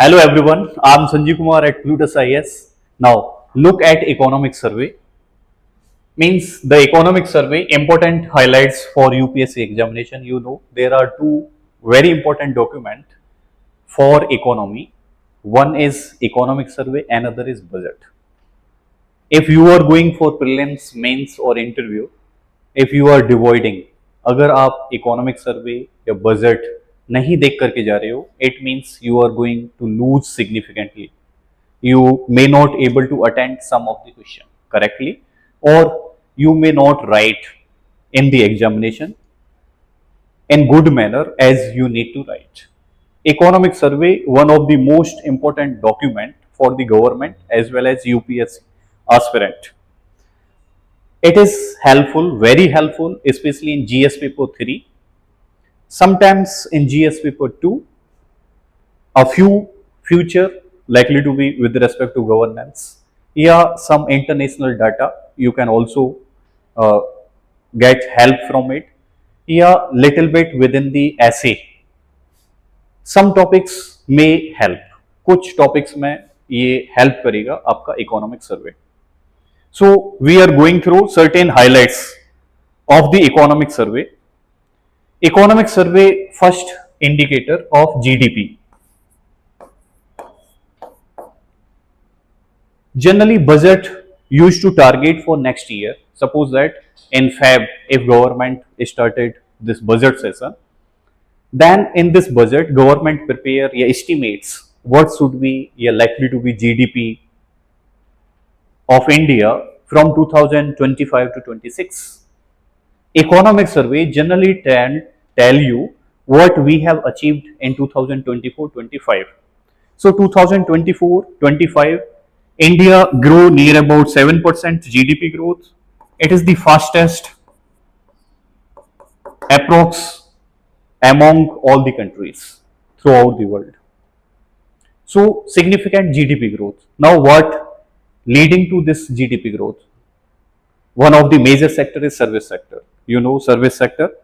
Hello everyone, I am Sanjeev Kumar at Plutus IAS. Now look at economic survey. Means the economic survey important highlights for UPSC examination. You know there are two very important document for economy. One is economic survey, another is budget. If you are going for prelims, mains or interview, if you are dividing, अगर आप economic survey या budget नहीं देख करके जा रहे हो, it means you are going to lose significantly. You may not able to attend some of the question correctly, or you may not write in the examination in good manner as you need to write. Economic survey, one of the most important document for the government as well as UPSC aspirant. It is helpful, very helpful, especially in GS paper 3. Sometimes in GS paper 2, a few future likely to be with respect to governance. Yeah, some international data you can also get help from it. Yeah, little bit within the essay. Some topics may help. कुछ topics में ये help करेगा आपका economic survey. So we are going through certain highlights of the economic survey. Economic survey first indicator of GDP. Generally budget used to target for next year. Suppose that in Feb if government started this budget session, then in this budget government prepare estimates what should be likely to be GDP of India from 2025 to 26. Economic survey generally tell you what we have achieved in 2024-25. So 2024-25, India grew near about 7% GDP growth. It is the fastest approx among all the countries throughout the world. So significant GDP growth. Now what leading to this GDP growth? One of the major sector is service sector. You know service sector,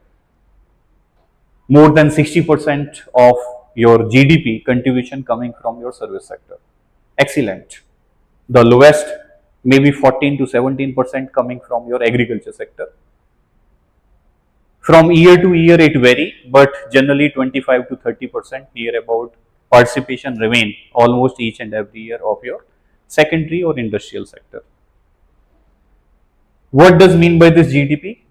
more than 60% of your GDP contribution coming from your service sector. Excellent. The lowest maybe 14 to 17% coming from your agriculture sector. From year to year it vary, but generally 25 to 30% near about participation remain almost each and every year of your secondary or industrial sector. What does mean by this GDP?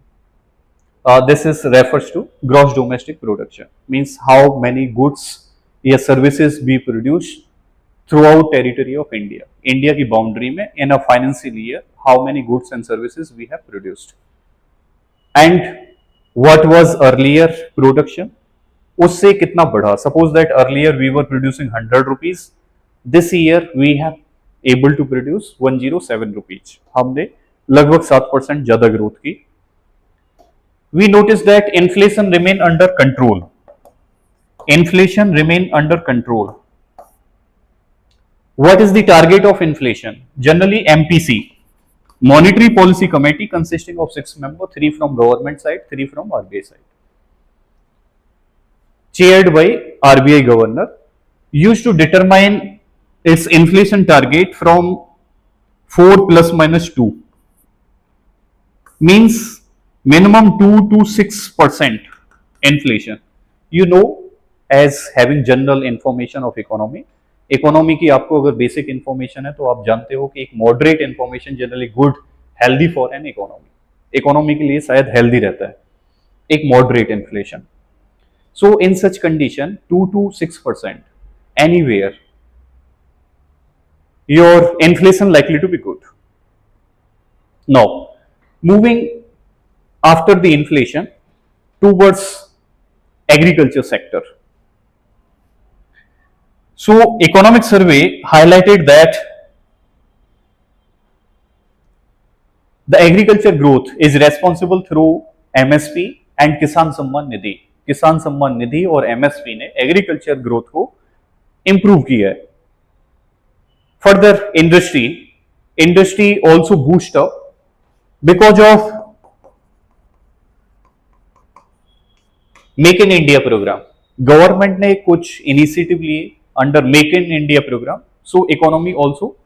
This is refers to gross domestic production, means how many goods या services be produced throughout territory of India. India की boundary में in a financial year how many goods and services we have produced. And what was earlier production? उससे कितना बढ़ा? Suppose that earlier we were producing 100 rupees. This year we have able to produce 107 rupees. हमने लगभग 7% ज़्यादा growth की. We notice that inflation remain under control. Inflation remain under control. What is the target of inflation? Generally MPC, Monetary Policy Committee, consisting of 6 members, 3 from government side, 3 from RBI side, chaired by RBI governor, used to determine its inflation target from 4 plus minus 2. Means minimum 2 to 6% inflation. You know, as having general information of economy, economy की आपको अगर basic information है तो आप जानते हो कि एक moderate information generally good healthy for an economy. Economy के लिए शायद हेल्दी रहता है एक moderate inflation. So in such condition 2 to 6% anywhere your inflation likely to be good. Now moving after the inflation towards agriculture sector. So economic survey highlighted that the agriculture growth is responsible through MSP and Kisan Samman Nidhi. Kisan Samman Nidhi और MSP ने agriculture growth को improve किया है. Further industry also boost up because of make in India programme. Government ने कुछ initiative लिए under Make in India program. So economy also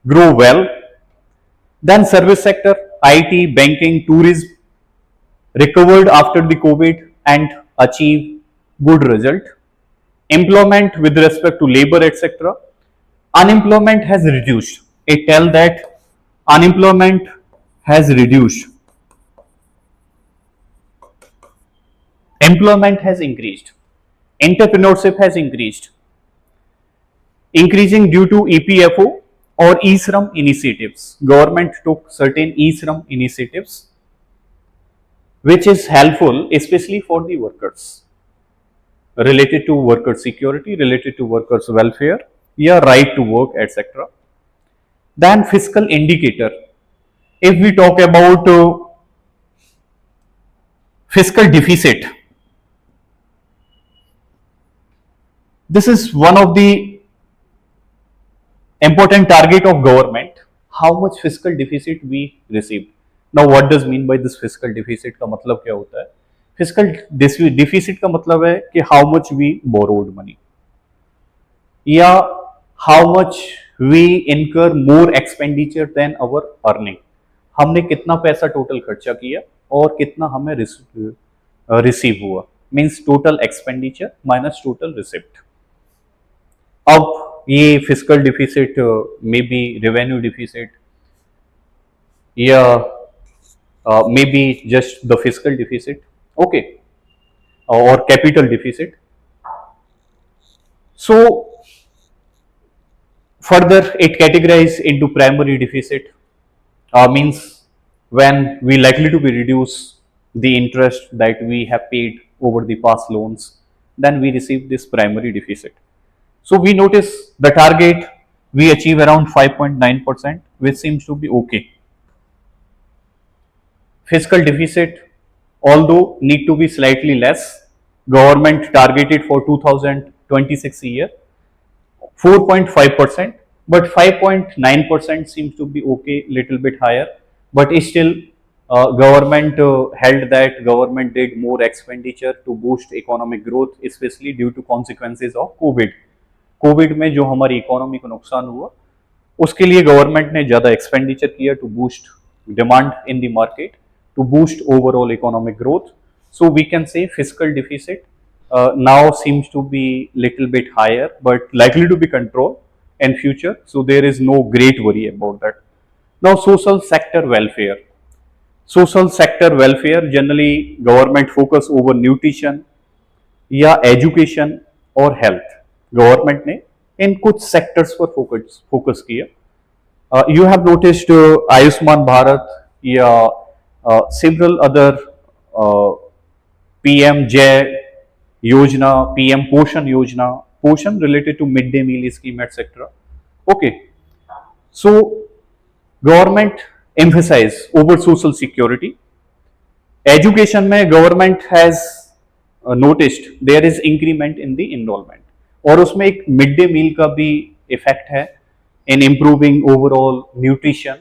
grow well. Then service sector, IT, banking, tourism recovered after the COVID and achieve good result. Employment with respect to labor, etc. Unemployment has reduced. It tell that unemployment has reduced. Employment has increased. Entrepreneurship has increased. Increasing due to EPFO or e-Shram initiatives. Government took certain e-Shram initiatives which is helpful especially for the workers, related to worker security, related to workers welfare, yeah, right to work, etc. Then fiscal indicator. If we talk about fiscal deficit, this is one of the important target of government, how much fiscal deficit we receive. Now what does mean by this fiscal deficit का मतलब क्या होता है? Fiscal deficit का मतलब है कि how much we borrowed money या how much we incur more expenditure than our earning. हमने कितना पैसा टोटल खर्चा किया और कितना हमें रिसीव हुआ, means total expenditure minus total receipt. अब ये fiscal deficit may be revenue deficit या may be just the fiscal deficit, okay, और capital deficit. So further it categorized into primary deficit, means when we likely to be reduce the interest that we have paid over the past loans, then we receive this primary deficit. So we notice the target we achieve around 5.9%, which seems to be okay. Fiscal deficit although need to be slightly less, government targeted for 2026 year 4.5%, but 5.9% seems to be okay, little bit higher, but still government held that government did more expenditure to boost economic growth, especially due to consequences of Covid में जो हमारी economy को नुकसान हुआ उसके लिए government ने ज़्यादा एक्सपेंडिचर किया to boost demand in the market, to boost overall economic growth. So we can say physical deficit now seems to be little bit higher but likely to be controlled in future, so there is no great worry about that. Now social sector welfare. Social sector welfare generally government focus over nutrition या education और health. Government ने इन कुछ sectors पर focus किया. You have noticed Ayushman Bharat या several other PM जय योजना, PM Poshan योजना, Poshan related to mid day meal scheme etcetera. Okay, so government emphasize over social security. Education में government has noticed there is increment in the enrolment, और उसमें एक mid day मील का भी इफेक्ट है in improving overall nutrition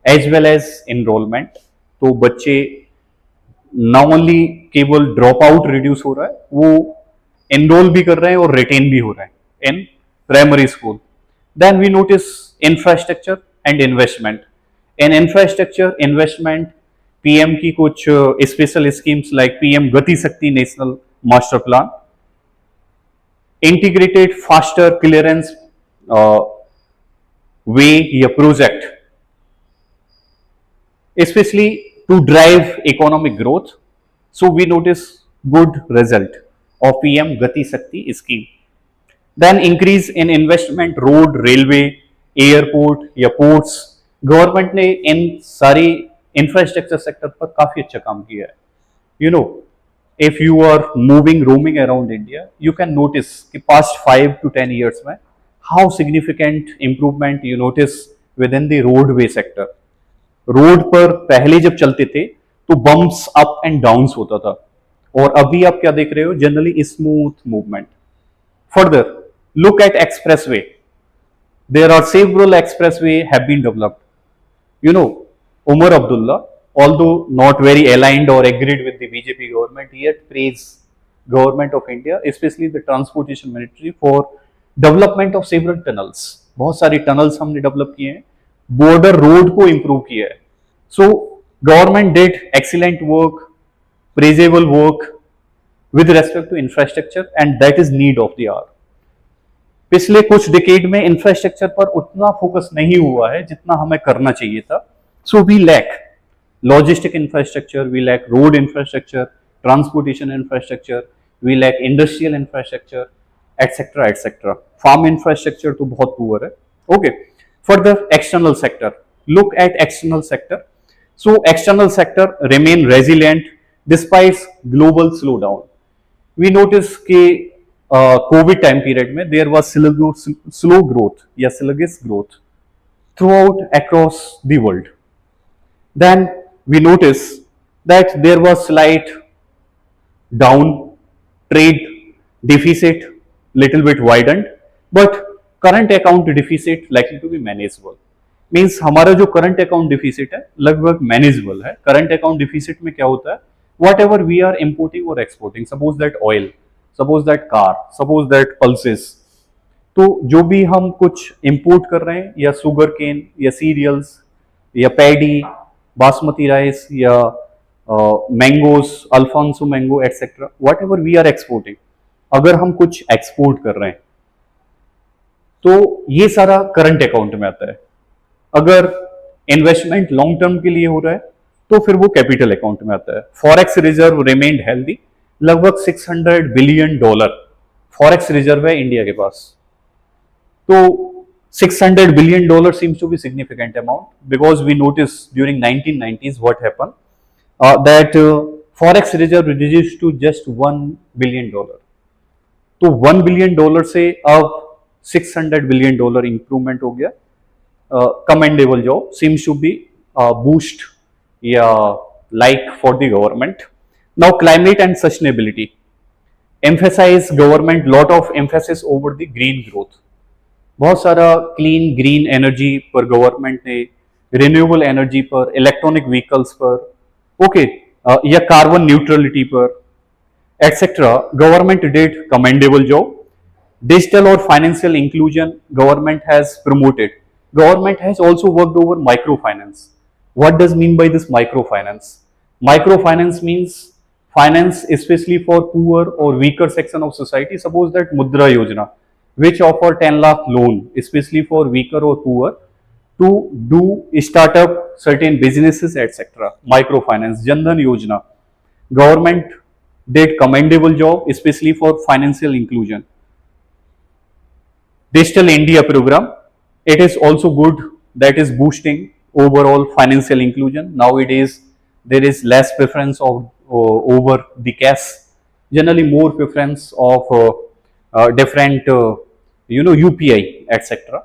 as well as enrolment. तो बच्चे not only केवल ड्रॉप आउट रिड्यूस हो रहा है, वो एनरोल भी कर रहे हैं और रिटेन भी हो रहे हैं in primary school. Then we notice infrastructure and investment. In infrastructure investment PM की कुछ special schemes like PM Gati Shakti national master plan, integrated faster clearance way या project, especially to drive economic growth. So we notice good result of PM Gati Shakti scheme. Then increase in investment road, railway, airport या ports. Government ने इन सारी infrastructure sector पर काफी अच्छा काम किया है. You know, if you are roaming around India, you can notice कि past 5 to 10 years में how significant improvement you notice within the roadway sector. Road पर पहले जब चलते थे तो बम्प्स अप एंड डाउन्स होता था, और अभी आप क्या देख रहे हो, generally smooth movement. Further look at expressway. There are several expressway have been developed. You know, Umar Abdullah, although not very aligned or agreed with the BJP government, yet praised Government of India, especially the Transportation Ministry, for development of several tunnels. बहुत सारी tunnels हमने develop किए हैं, border road को improve किया है. So government did excellent work, praisable work with respect to infrastructure, and that is need of the hour. पिछले कुछ डिकेड में इंफ्रास्ट्रक्चर पर उतना फोकस नहीं हुआ है जितना हमें करना चाहिए था. So we lack logistic infrastructure, we lack road infrastructure, transportation infrastructure, we lack industrial infrastructure, etcetera etcetera. Farm infrastructure तो बहुत पुअर है. Okay, further external sector, look at external sector. So external sector remain resilient despite global slowdown. We notice कि Covid time period में there was slow growth या sluggish growth throughout across the world. Then we notice that there was slight down, trade deficit little bit widened, but current account deficit likely to be manageable. Means हमारा जो current account deficit है लगभग manageable है. Current account deficit में क्या होता है? Whatever we are importing or exporting, suppose that oil, suppose that car, suppose that pulses, तो जो भी हम कुछ इंपोर्ट कर रहे हैं या शुगर केन या सीरियल्स या पैडी, बासमती राइस या mangoes, Alphonso mango etcetera, whatever we are exporting, अगर हम कुछ एक्सपोर्ट कर रहे हैं तो ये सारा करंट अकाउंट में आता है. अगर इन्वेस्टमेंट लॉन्ग टर्म के लिए हो रहा है तो फिर वो कैपिटल अकाउंट में आता है. फॉरेक्स रिजर्व रिमेन्ड हेल्दी, लगभग $600 बिलियन फॉरेक्स रिजर्व है इंडिया के पास. तो $600 billion seems to be significant amount, because we noticed during 1990s what happened, that forex reserve reduced to just $1 billion. तो $1 billion से अब $600 billion improvement हो गया. Commendable job, seems to be boost या like for the government. Now climate and sustainability, emphasize government lot of emphasis over the green growth. बहुत सारा clean green energy पर government ने, रिन्यूएबल एनर्जी पर, electronic vehicles पर, okay, या carbon neutrality पर etcetera. Government did commendable job. Digital और financial inclusion government has promoted. Government has also worked over micro finance. What does mean by this micro finance? Micro finance means finance specially for poor और weaker section of society. Suppose that Mudra योजना, which offer 10 lakh loan especially for weaker or poor to do start up certain businesses etc. Microfinance. Jan-Dhan Yojana, government did commendable job especially for financial inclusion. Digital India program, it is also good, that is boosting overall financial inclusion. Nowadays there is less preference of over the cash, generally more preference of different UPI etc.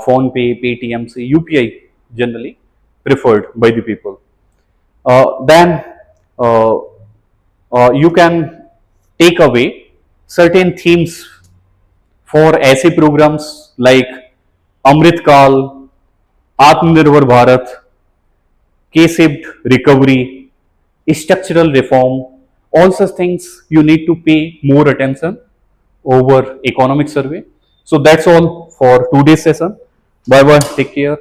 Phone Pay, Paytm, UPI generally preferred by the people. Then you can take away certain themes for ऐसे programs like Amrit Kal, Atmanirbhar Bharat, K-shaped recovery, structural reform. All such things you need to pay more attention over economic survey. So that's all for today's session. Bye bye, take care.